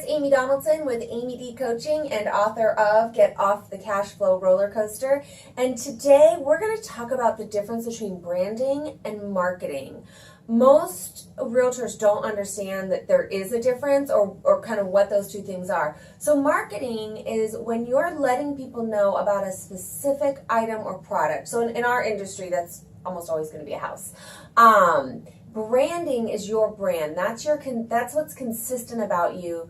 Amy Donaldson with Amy D Coaching and author of Get Off the Cash Flow Roller Coaster. And today we're going to talk about the difference between branding and marketing. Most realtors don't understand that there is a difference or kind of what those two things are. So marketing is when you're letting people know about a specific item or product. So in our industry, that's almost always going to be a house. Branding is your brand. That's what's consistent about you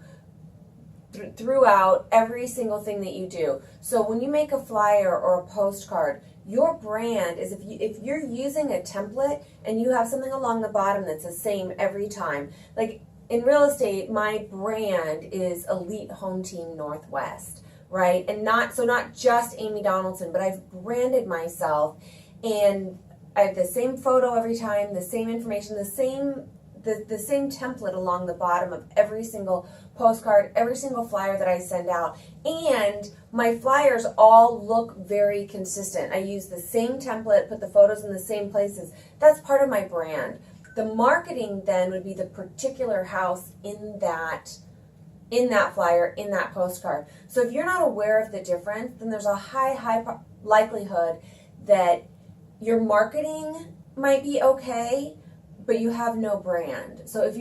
throughout every single thing that you do. So when you make a flyer or a postcard, your brand is if you're using a template and you have something along the bottom that's the same every time. Like in real estate, my brand is Elite Home Team Northwest, right? And not just Amy Donaldson, but I've branded myself and I have the same photo every time, the same information, the same template along the bottom of every single postcard, every single flyer that I send out. And my flyers all look very consistent. I use the same template, put the photos in the same places. That's part of my brand. The marketing then would be the particular house in that flyer, in that postcard. So if you're not aware of the difference, then there's a high likelihood that your marketing might be okay, but you have no brand. So if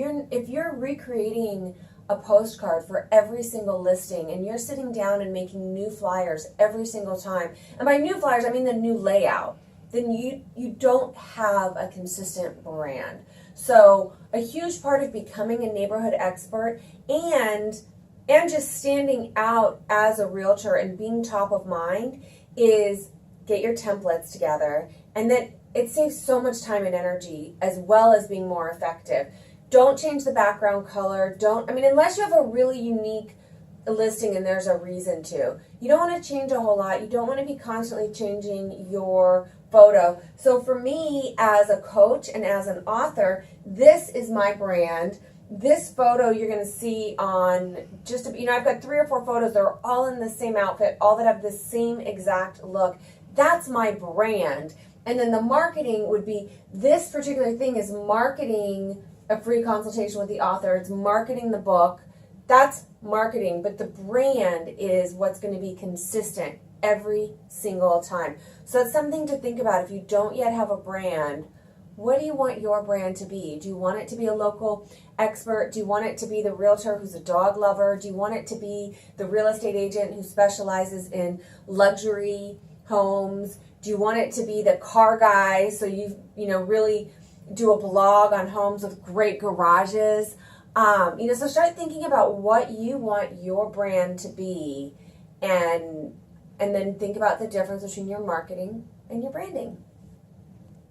you're recreating a postcard for every single listing and you're sitting down and making new flyers every single time, and by new flyers I mean the new layout, then you don't have a consistent brand. So a huge part of becoming a neighborhood expert and just standing out as a realtor and being top of mind is get your templates together, and then it saves so much time and energy as well as being more effective. Don't change the background color. Unless you have a really unique listing and there's a reason to. You don't want to change a whole lot. You don't want to be constantly changing your photo. So for me as a coach and as an author, this is my brand. This photo you're going to see on I've got 3 or 4 photos. They're all in the same outfit, all that have the same exact look. That's my brand. And then the marketing would be, this particular thing is marketing a free consultation with the author. It's marketing the book. That's marketing. But the brand is what's going to be consistent every single time. So it's something to think about. If you don't yet have a brand, what do you want your brand to be? Do you want it to be a local expert? Do you want it to be the realtor who's a dog lover? Do you want it to be the real estate agent who specializes in luxury homes? Do you want it to be the car guy, so you really do a blog on homes with great garages? So start thinking about what you want your brand to be, and then think about the difference between your marketing and your branding.